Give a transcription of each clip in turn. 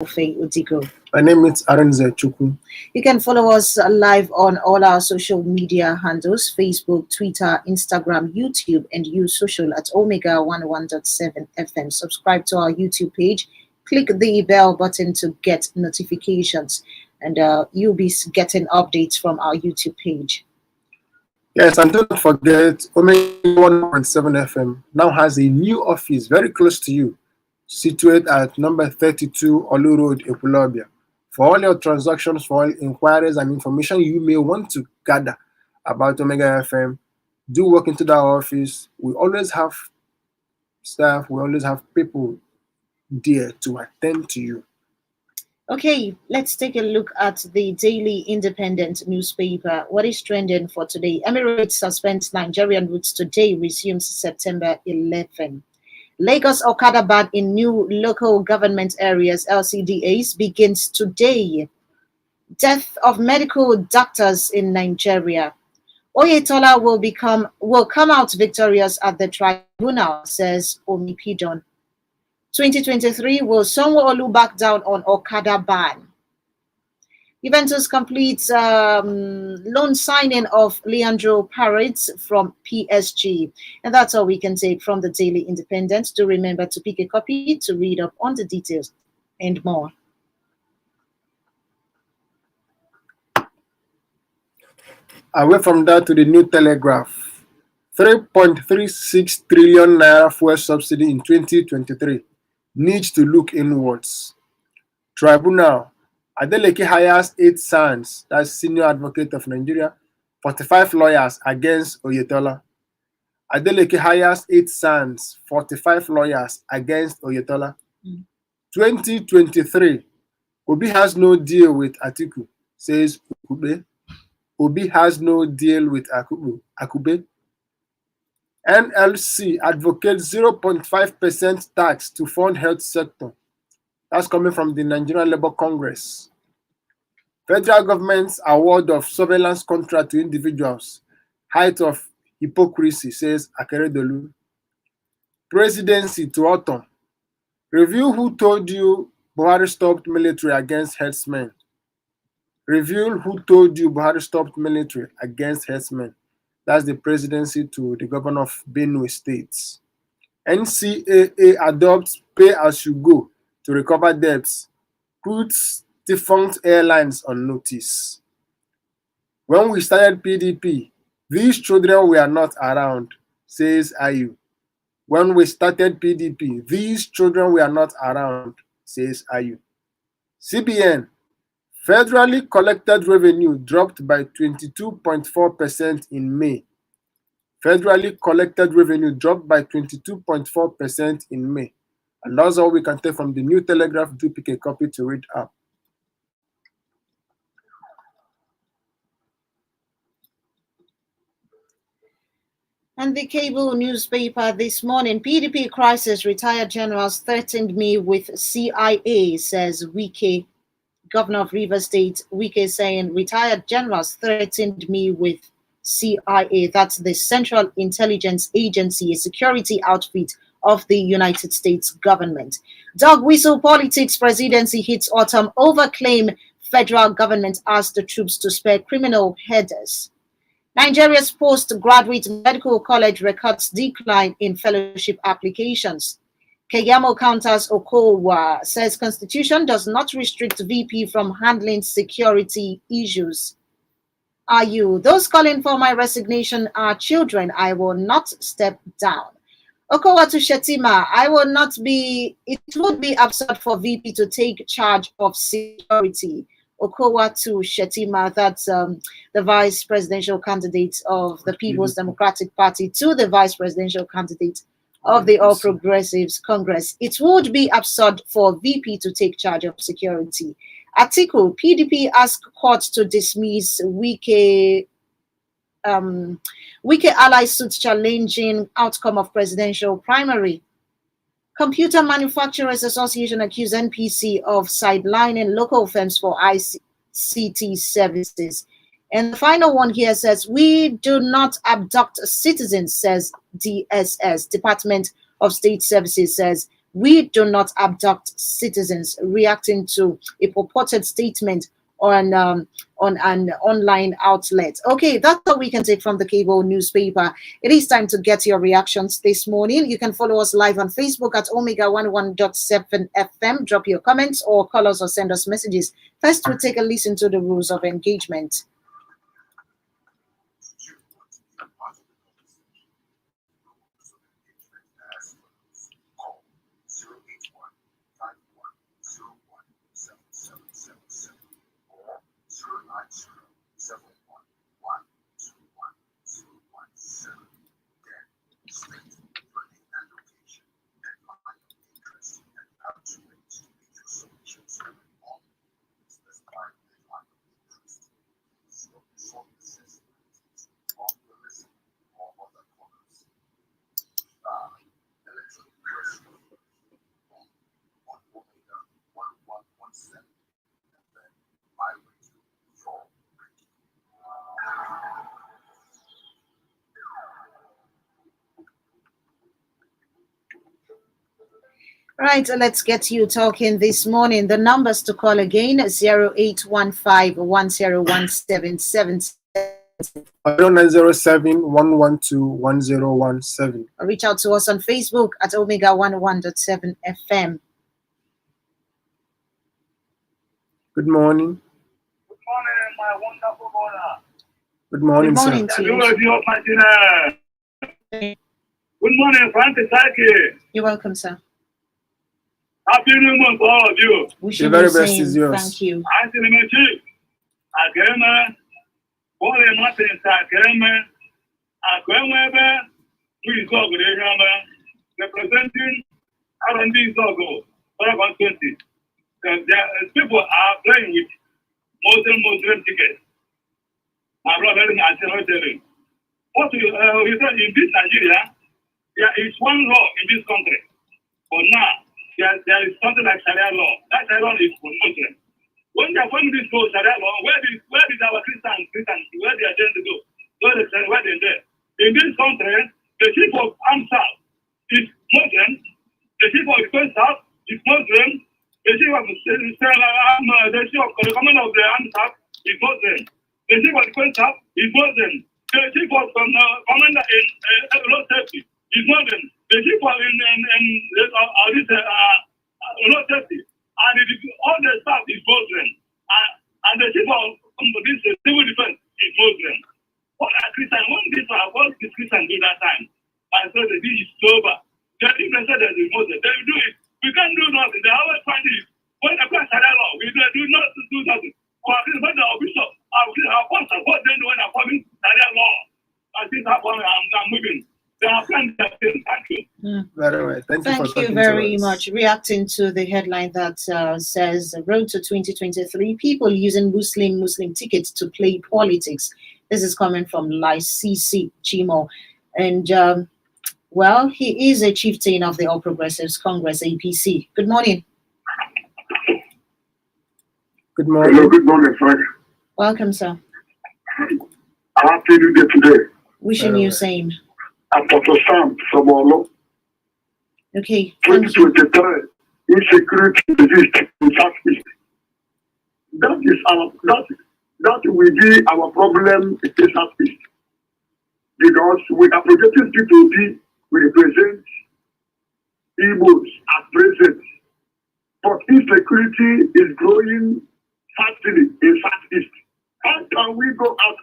Udigo. My name is Arenze Chukwu. You can follow us live on all our social media handles: Facebook, Twitter, Instagram, YouTube, and use social at Omega 11.7 FM. Subscribe to our YouTube page. Click the bell button to get notifications, and you'll be getting updates from our YouTube page. Yes, and do not forget, Omega 1.7 FM now has a new office very close to you, situated at number 32 Olu Road, Ekulobia. For all your transactions, for all inquiries and information you may want to gather about Omega FM, do walk into that office. We always have staff, we always have people there to attend to you. Okay, let's take a look at the Daily Independent newspaper. What is trending for today? Emirates suspends Nigerian routes today, resumes September 11. Lagos Okada ban in new local government areas, LCDAs, begins today. Death of medical doctors in Nigeria. Oyetola will come out victorious at the tribunal, says Omipidon. 2023, will Sanwo-Olu back down on Okada ban? Juventus completes loan signing of Leandro Paredes from PSG. And that's all we can take from the Daily Independent. Do remember to pick a copy to read up on the details and more. Away from that to the New Telegraph. 3.36 trillion naira fuel subsidy in 2023 needs to look inwards. Tribunal. Adeleke hires 8 SANs, that's Senior Advocate of Nigeria, 45 lawyers against Oyetola. Adeleke hires 8 SANs, 45 lawyers against Oyetola. 2023, Obi has no deal with Atiku, says Akube. Obi has no deal with Akube. NLC advocates 0.5% tax to fund health sector. That's coming from the Nigerian Labour Congress. Federal government's award of surveillance contract to individuals. Height of hypocrisy, says Akeredolu. Presidency to autumn. Review who told you Buhari stopped military against herdsmen. Review who told you Buhari stopped military against herdsmen. That's the presidency to the governor of Benue State. NCAA adopts pay as you go to recover debts, puts defunct airlines on notice. When we started PDP, these children were not around, says Ayu. When we started PDP, these children were not around, says Ayu. CBN, federally collected revenue dropped by 22.4% in May. Federally collected revenue dropped by 22.4% in May. And that's all we can take from the New Telegraph. Do pick a copy to read up. And the cable newspaper this morning, PDP crisis, retired generals threatened me with CIA, says Wike. Governor of Rivers State, Wike, saying retired generals threatened me with CIA. That's the Central Intelligence Agency, a security outfit of the United States government. Dog whistle politics, presidency hits autumn, over claim federal government asked the troops to spare criminal headers. Nigeria's postgraduate medical college records decline in fellowship applications. Keyamo counters Okowa, says constitution does not restrict VP from handling security issues. Are you? Those calling for my resignation are children. I will not step down. Okowa to Shetima, it would be absurd for VP to take charge of security. Okowa to Shetima, that's the vice presidential candidate of the People's Democratic Party to the vice presidential candidate of the All Progressives Congress. It would be absurd for VP to take charge of security. Article, PDP asked court to dismiss Wike ally suits challenging outcome of presidential primary. Computer Manufacturers Association accused NPC of sidelining local firms for ICT services. And the final one here says, we do not abduct citizens, says DSS, Department of State Services, says We do not abduct citizens, reacting to a purported statement on an online outlet. Okay, that's all we can take from the cable newspaper. It is time to get your reactions this morning. You can follow us live on Facebook at Omega11.7 FM. Drop your comments or call us or send us messages. First, we'll take a listen to the rules of engagement. Right, let's get you talking this morning. The numbers to call again: 0815-101777. 0907-112-1017. Reach out to us on Facebook at Omega11.7 FM. Good morning. Good morning, my wonderful brother. Good morning, Good morning sir. to you. Good morning, Francis Saki. You're welcome, sir. Happy New Month to all of you. Wishing The very you the best same. is yours. Thank you. Auntie Nemechi, Akema, Bole Martin Sakema, Akwemebe, who is all good, representing R&D Zogo, Paragon 20. People are playing with Muslim tickets. My brother is telling. What you said in this Nigeria, there is one law in this country. But now, there is something like Sharia law. That Sharia law is for Muslim. When they are following this law, Sharia law, where did our Christians, where they are going to go? Where they are there? In this country, the chief of armed staff is Muslim. The chief of defense staff is Muslim. The chief of the command of the armed staff is Muslim. The chief of defense staff is Muslim. The chief of commander in road safety is Muslim. The chief of road safety and all the staff is Muslim. And the chief of this civil defense is Muslim. What are Christians? What did Christians do that time? I said this is sober. They even said that it's Muslim. They will do it. We can't do nothing. They always find it. When they apply Sharia law, we do not do nothing. Our bishop, our pastor, what they do when they're following Sharia law. I think that's why I'm moving. They are planning that thing. Thank you. Very well. Thank you very much. Reacting to the headline that says Road to 2023, people using Muslim tickets to play politics. This is coming from Lycisi Chimo. And well, he is a chieftain of the All Progressives Congress, APC. Good morning. Good morning. Hello, good morning, Frank. Welcome, sir. Happy New Day today. Wishing you same. I'm Dr. Sam from Olo. Okay, thank you. 2023, insecurity exists in Southeast. That will be our problem in the Southeast. Because we are projecting P2P, we represent Igbos as president. But insecurity is growing fastly in Southeast. How can we go out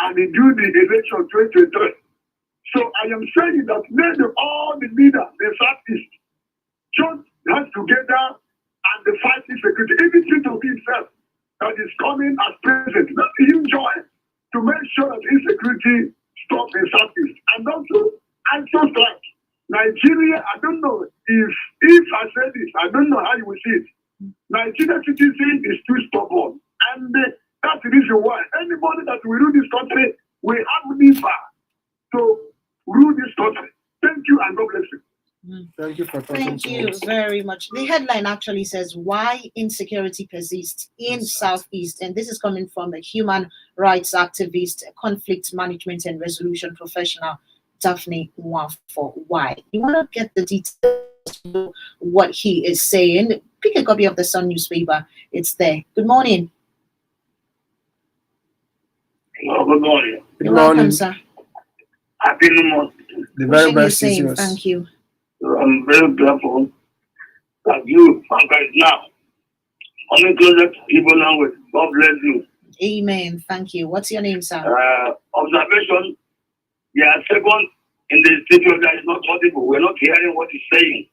and do the election 2023? So I am saying that let all the leaders in Southeast join hands together and the fight insecurity. Even P2P itself that is coming as president, let him join to make sure that insecurity stops in Southeast. And also, strike. Nigeria, I don't know if I say this, I don't know how you will see it. Nigerian citizen is too stubborn. And that's the reason why anybody that will rule this country will have liver to rule this country. Thank you and God bless you. Thank you for talking Thank to you us. very much. The headline actually says why insecurity persists in Southeast, and this is coming from a human rights activist, conflict management and resolution professional, Daphne Wafo. Why? You want to get the details of what he is saying? Pick a copy of the Sun newspaper. It's there. Good morning. Oh, good morning. You're welcome, sir. Happy New Month. The very Wishing you best is same. yours. Thank you. I'm very grateful that you, Franca, is now coming closer to Igbo language. God bless you. Amen. Thank you. What's your name, sir? Observation. Yeah, second in the studio that is not audible. We're not hearing what he's saying.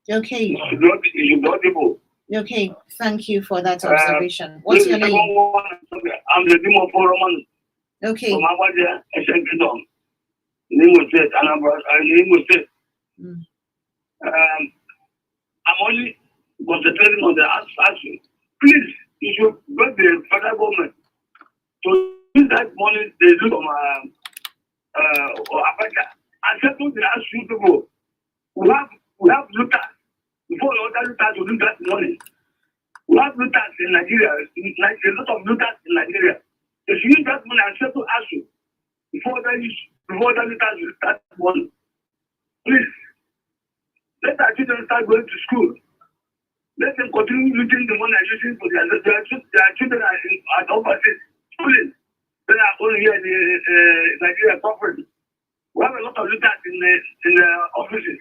Okay. It should not be audible. Okay. Thank you for that observation. What's your name? I'm the Demon Foreman Okay. from Abadia, Asian Kingdom. Nimo State, Nimo State. I'm only concentrating on the action. Please, you should beg the federal government to use that money they do from Africa and settle the issue people. We have looters. Before other looters will do that money. We have looters in Nigeria, like a lot of looters in Nigeria. They should use that money and settle issue before other looters will start money. Please, let our children start going to school. Let them continue using the money and using for their children at overseas schooling. They are only here in Nigeria suffering. We have a lot of looters in the offices.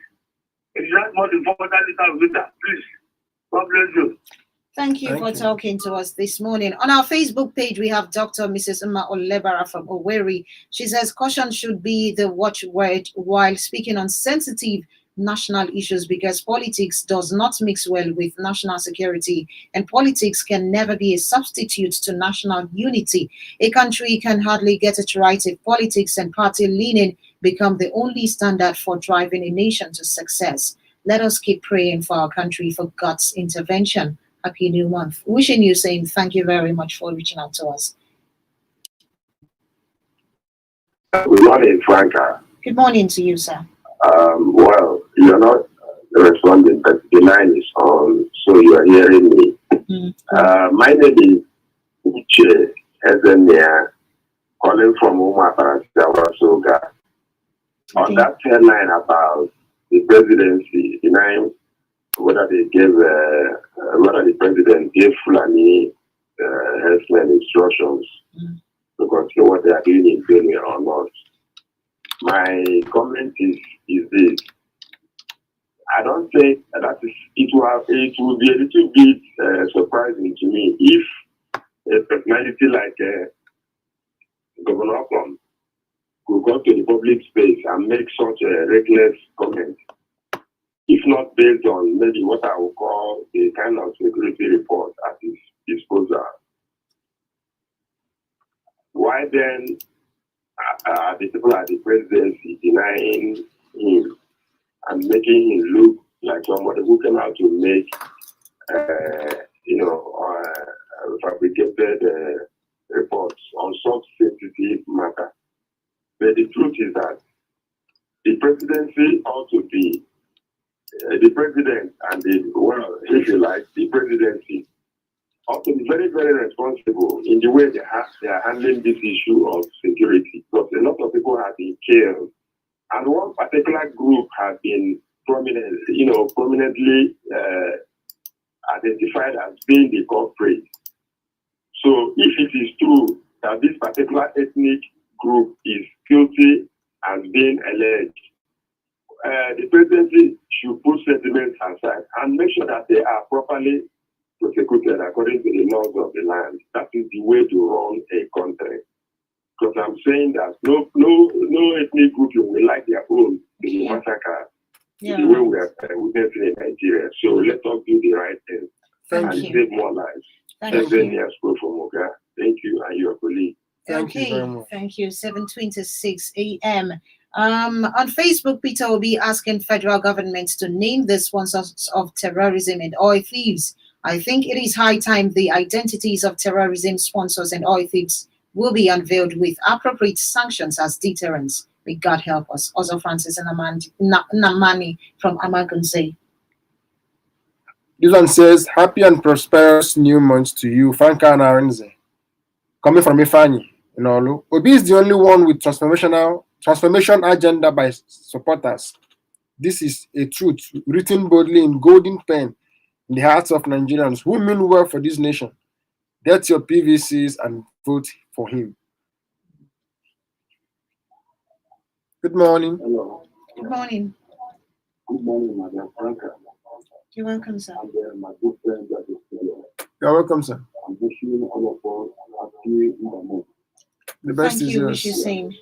If you have more than 4,000 looters, please. God bless you. Thank you for talking to us this morning. On our Facebook page, we have Dr. Mrs. Emma Olebara from Owerri. She says caution should be the watchword while speaking on sensitive national issues because politics does not mix well with national security and politics can never be a substitute to national unity. A country can hardly get it right if politics and party leaning become the only standard for driving a nation to success. Let us keep praying for our country for God's intervention. Happy New Month. Wishing you saying thank you very much for reaching out to us. Good morning, Franca. Good morning to you, sir. Well, you're not responding, but the line is on, so you are hearing me. My name is Uche Ezenia, calling from Umapara, Soga. On that headline about the presidency, denying whether they gave, whether the president gave Fulani herdsmen instructions to continue what they are doing in Benue or not. My comment is this. I don't think that it will be a little bit surprising to me if a personality like Governor Okom could go to the public space and make such a reckless comment, if not based on maybe what I would call a kind of security report at his disposal. Why then the people at the presidency denying him and making him look like somebody who came out to make, fabricated reports on such sensitive matter? But the truth is that the presidency ought to be the president and if you like, the presidency ought to be very, very responsible in the way they are handling this issue of security, because a lot of people have been killed, and one particular group has been prominently identified as being the culprit. So, if it is true that this particular ethnic group is guilty and being alleged, the presidency should put sentiments aside and make sure that they are properly prosecuted according to the laws of the land. That is the way to run a country. Because I'm saying that no ethnic group will like their own to be massacred the way we are witnessing in Nigeria. So let us do the right thing and save more lives. Thank you. Thank you and your colleague. Thank you very much. Thank you. 7:26 a.m. On Facebook, Peter will be asking federal government to name the sponsors of terrorism and oil thieves. I think it is high time the identities of terrorism sponsors and oil thieves will be unveiled with appropriate sanctions as deterrents. May God help us. Also, Francis and Namani from Amagunze. This one says, happy and prosperous new month to you, Franca and Arenze. Coming from Ifani, Obi is the only one with transformational transformation agenda by supporters. This is a truth written boldly in golden pen in the hearts of Nigerians who mean well for this nation. Get your PVCs and vote for him. Good morning. Hello. Good morning. Good morning, Madam Franca. You're welcome, sir. And my good friend that is here. You're welcome, sir. I'm wishing all of us happy in the month. The best Thank is you. yours. Wish you same.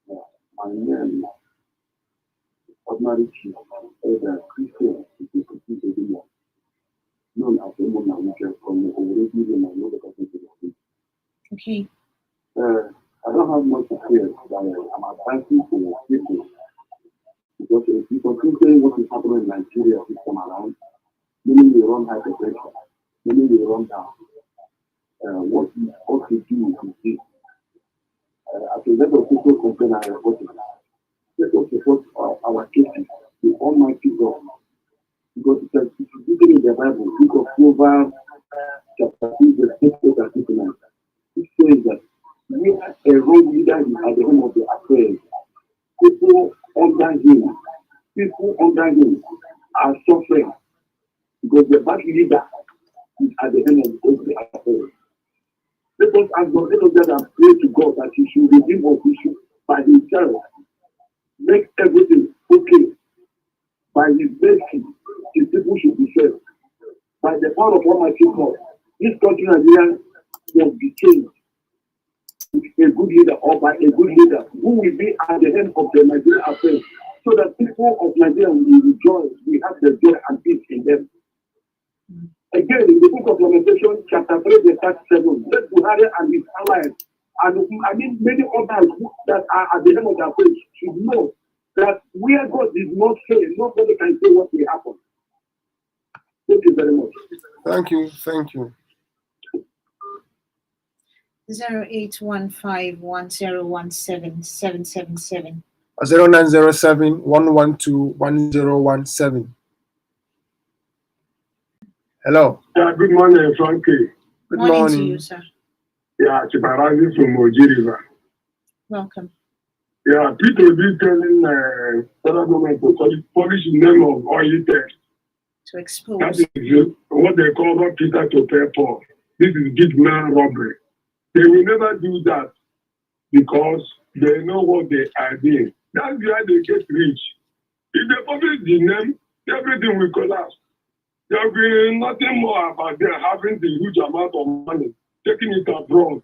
My name is ordinary chief, Elder Christian, known as the Mona Weekend from already in my local government. Okay. I don't have much to say, but I'm advancing to people because if you consider what is happening in Nigeria this time around, many will run high pressure, many will run down. What we ought to do is this. As a lot of people complain and report it, let us support our cases, the Almighty God. Because it is written in the Bible, book of Proverbs, chapter 2, verse 6 and 9. It says that we are a wrong leader at the helm of the affairs. People under him are suffering because the bad leader is at the helm of the affairs. Let us ask God, let us get and pray to God that He should redeem us by Himself, make everything okay. By His mercy, His people should be saved. By the power of Almighty God, this country Nigeria will be changed with a good leader or by a good leader who will be at the end of the Nigerian affairs, so that people of Nigeria will rejoice, we have the joy and peace in them. Again, in the book of Lamentation, chapter 3, verse 7, let Buhari and his allies, and many others that are at the end of their faith should know that where God did not say, nobody can say what will happen. Thank you very much. Thank you. Thank you. 0815101777. 0907-112-1017. Hello. Yeah, good morning, Frankie. Good Morning morning. to you, sir. Yeah, Chiparazi from Oji River. Welcome. Yeah, Peter be telling federal government to polish the name of oil test. To expose. That is what they call rob Peter to pay for. This is big man robbery. They will never do that because they know what they are doing. That's why they get rich. If they publish the name, everything will collapse. There will be nothing more about them having the huge amount of money, taking it abroad,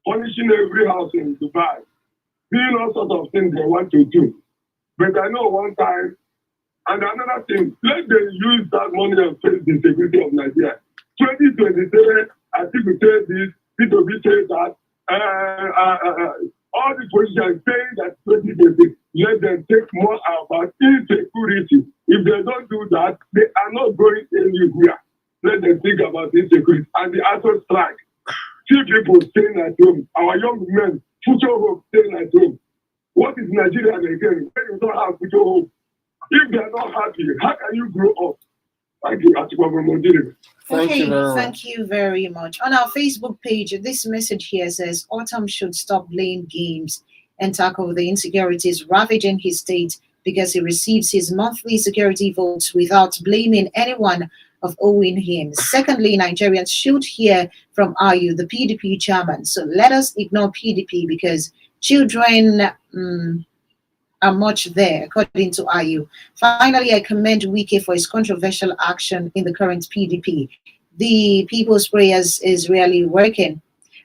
punishing every house in Dubai, doing all sorts of things they want to do. But I know one time, and another thing, let them use that money and face the security of Nigeria. 2023, I think we say this, people will say that, all the politicians saying that 2020, let them take more about insecurity. If they don't do that, they are not going anywhere. Let them think about insecurity. And the actual strike. See people staying at home. Our young men, future hope, staying at home. What is Nigeria again? When you don't have future hope, if they are not happy, how can you grow up? Thank you, Atikwabomodiri. Thank you very much. On our Facebook page, this message here says, Autumn should stop playing games and tackle the insecurities ravaging his state because he receives his monthly security votes without blaming anyone of owing him. Secondly, Nigerians should hear from Ayu, the PDP chairman. So let us ignore PDP because children are much there, according to Ayu. Finally, I commend Wike for his controversial action in the current PDP. The people's prayers is really working.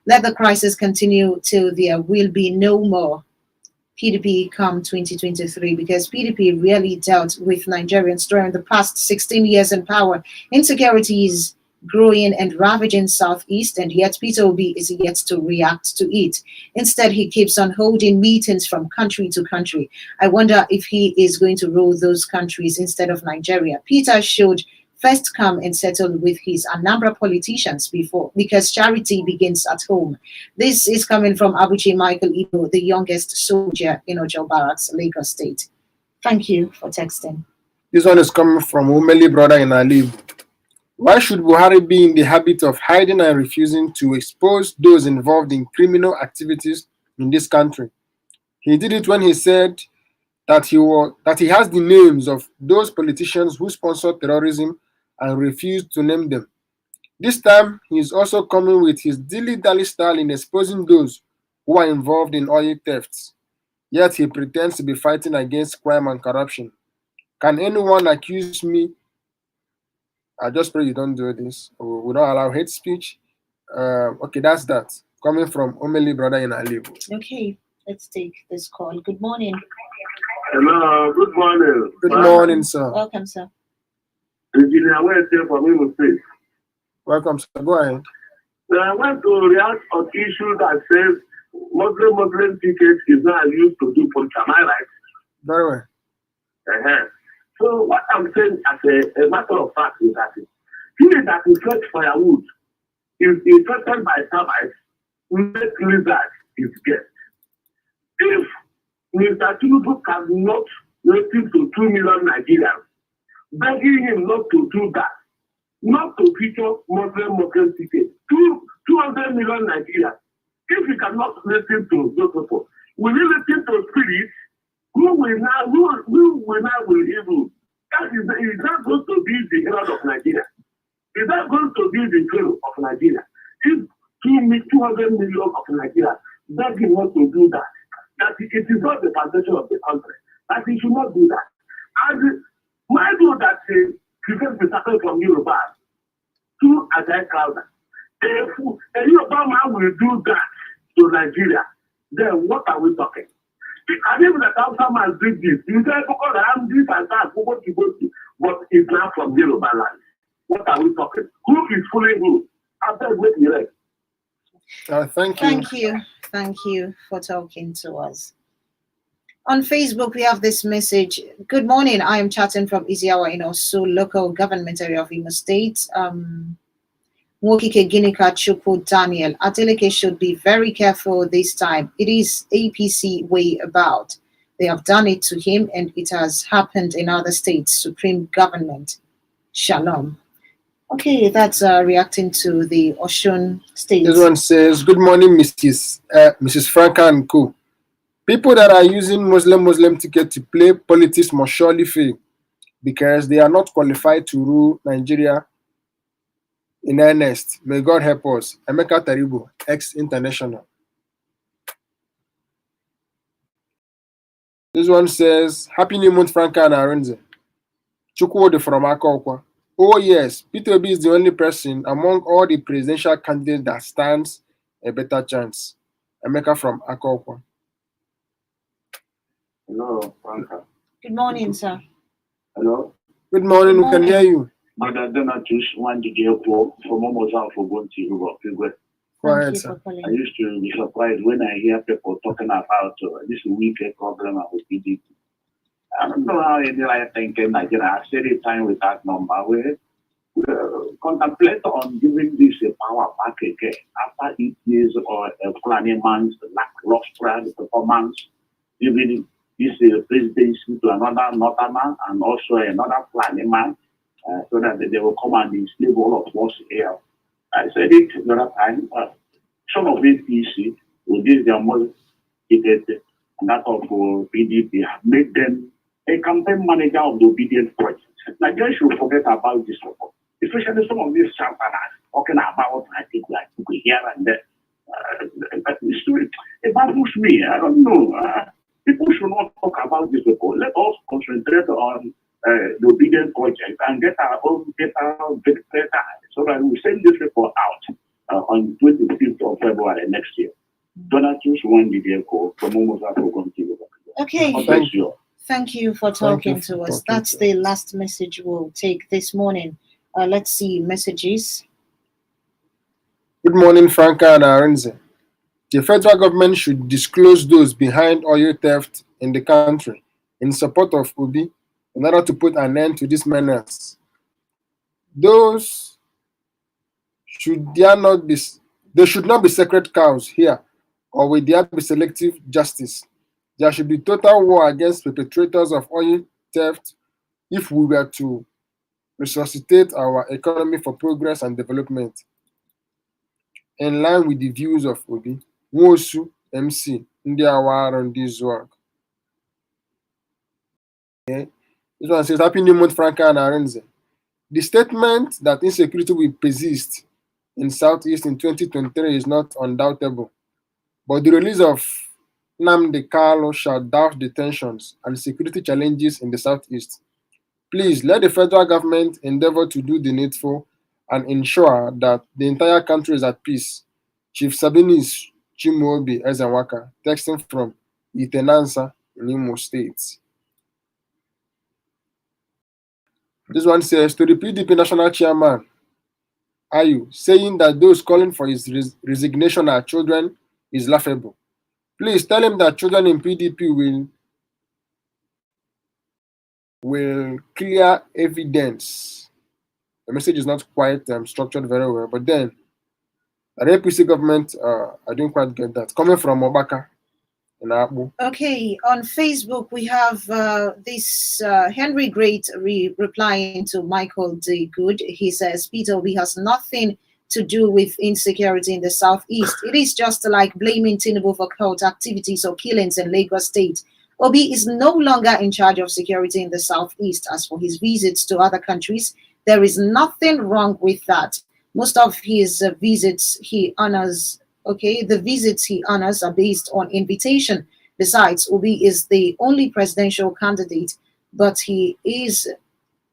Let the crisis continue till there will be no more PDP come 2023, because PDP really dealt with Nigerians during the past 16 years in power. Insecurity is growing and ravaging Southeast, and yet Peter Obi is yet to react to it. Instead, he keeps on holding meetings from country to country. I wonder if he is going to rule those countries instead of Nigeria. Peter should first come and settle with his Anambra politicians before, because charity begins at home. This is coming from Abuchi Michael Ibo, the youngest soldier in Ojo Barracks, Lagos State. Thank you for texting. This one is coming from Umeli brother in Ali. Why should Buhari be in the habit of hiding and refusing to expose those involved in criminal activities in this country? He did it when he said that he has the names of those politicians who sponsor terrorism and refused to name them. This time, he is also coming with his dilly-dally style in exposing those who are involved in oil thefts. Yet he pretends to be fighting against crime and corruption. Can anyone accuse me? I just pray you don't do this. We don't allow hate speech. Okay, that's that. Coming from Omeli brother in Alibu. Okay, let's take this call. Good morning. Hello, good morning. Good morning, sir. Welcome, sir. Engineer West from Imo State. Welcome, sir. Go ahead. I want to react on issue that says Muslim ticket is not used to do politics. Am I right? Very well. So what I'm saying as a matter of fact is that he that is search firewood is infected by termites, make lizard his guest. If Mr. Tinubu cannot listen to 2 million Nigerians, begging him not to do that, not to feature Muslim tickets, 200 million Nigerians, if he cannot listen to those people, will he listen to spirits? Who will evil? That is that going to be the herald of Nigeria? Is that going to be the hero of Nigeria? If 200 million of Nigeria begging not to do that, that it is not the foundation of the country, that he should not do that. And mind you that Christians be started from Yoruba to Ajay Crowder. If a Yoruba man will do that to Nigeria, then what are we talking? I think that Hausa man did this. You say, because I am this and that, but it's not from Yoruba land. What are we talking? Who is fooling who? After waiting, right? Thank you. Thank you for talking to us. On Facebook, we have this message. Good morning. I am chatting from Iziawa in Osu, local government area of Imo State. Wokike Ginika Chukwu Daniel. Adeleke should be very careful this time. It is APC way about. They have done it to him and it has happened in other states. Supreme government. Shalom. Okay, that's reacting to the Osun state. This one says, good morning, Mrs. Franca and Co. People that are using Muslim ticket to play politics must surely fail because they are not qualified to rule Nigeria in earnest. May God help us. Emeka Taribo, ex-international. This one says, Happy New Month, Franca and Arenze. Chukwudi from Akokwa. Oh yes, Peter Obi is the only person among all the presidential candidates that stands a better chance. Emeka from Akokwa. Hello, Franca. Good morning, sir. Hello. Good morning, we can hear you. Madam Donatus, one DJ from almost out for going to Europe. Go ahead, sir. I used to be surprised when I hear people talking about this weekend problem with PDP. I don't know how they're thinking Nigeria. I said it time with that number. We contemplate on giving this a power back again after 8 years or a planning man's lackluster performance, giving this presidency to another northerner and also another planning man, so that they will come and enslave all of us here. I said it the other time. Some of it easy with this their most ticket and that of PDP have made them a campaign manager of the obedient project. Nigeria should forget about this, especially some of these champions talking about I think like here and there. It baffles me. I don't know. People should not talk about this before. Let us concentrate on the obedient project and get our own data so that we send this report out on 25th of February next year. Donatus one DJ call from almost Okay. Thank you. Thank you for talking to us. That's the last message we'll take this morning. Let's see messages. Good morning, Franca and Arenze. The federal government should disclose those behind oil theft in the country in support of Obi in order to put an end to this menace. Those they should not be sacred cows here, or will there be selective justice? There should be total war against perpetrators of oil theft if we were to resuscitate our economy for progress and development. In line with the views of Obi, Nwosu, MC, ndị awa on this work. Okay. This one says, Happy New Month, Franca and Arenze. The statement that insecurity will persist in Southeast in 2023 is not undoubtable, but the release of Nnamdi Kanu shall douse the tensions and security challenges in the Southeast. Please let the federal government endeavor to do the needful and ensure that the entire country is at peace. Chief Sabinis Chimuobi Ezenwaka, texting from Itenansa in Imo State. This one says, to the PDP national chairman, Ayu, saying that those calling for his resignation are children is laughable. Please tell him that children in PDP will clear evidence. The message is not quite structured very well, but then the APC government, I didn't quite get that. Coming from Obaka in Abu. Okay, on Facebook we have this Henry Great replying to Michael D. Good. He says, Peter Obi has nothing to do with insecurity in the Southeast. It is just like blaming Tinubu for cult activities or killings in Lagos State. Obi is no longer in charge of security in the Southeast. As for his visits to other countries, there is nothing wrong with that. Most of his visits he honors, the visits he honors are based on invitation. Besides, Obi is the only presidential candidate, but he is,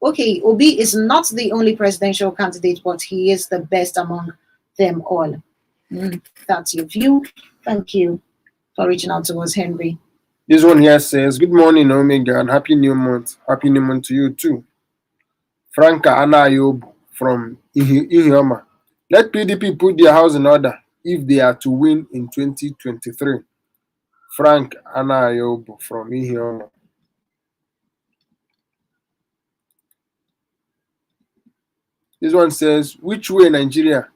Obi is not the only presidential candidate, but he is the best among them all. That's your view. Thank you for reaching out to us, Henry. This one here says, good morning, Omega, and happy new month. Happy new month to you too. Franca Anayob from Ihioma. Let PDP put their house in order if they are to win in 2023. Frank Anayob from Ihioma. This one says, which way Nigeria?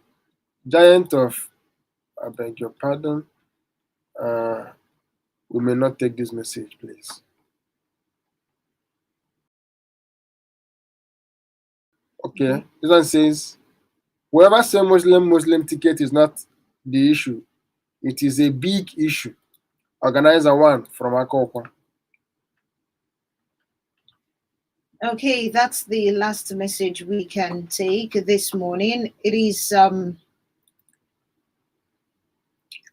Giant of, I beg your pardon. We may not take this message, please. Okay, this one says, whoever says Muslim ticket is not the issue. It is a big issue. Organizer one from Akokwa. Okay, that's the last message we can take this morning. It is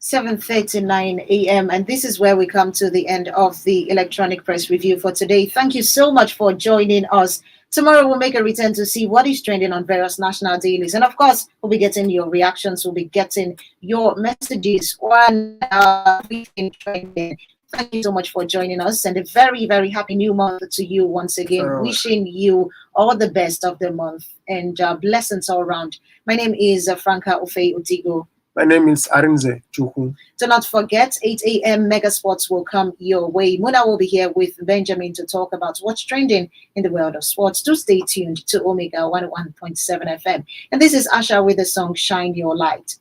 7:39 a.m. and this is where we come to the end of the electronic press review for today. Thank you so much for joining us. Tomorrow we'll make a return to see what is trending on various national dailies, and of course we'll be getting your reactions, we'll be getting your messages on everything trending. Thank you so much for joining us, and a very, very happy new month to you once again. Wishing you all the best of the month and blessings all around. My name is Franca Ofe Otigo. My name is Arinze Chukwu. Do not forget, 8 a.m. Mega Sports will come your way. Muna will be here with Benjamin to talk about what's trending in the world of sports. Do stay tuned to Omega 101.7 FM. And this is Asha with the song Shine Your Light.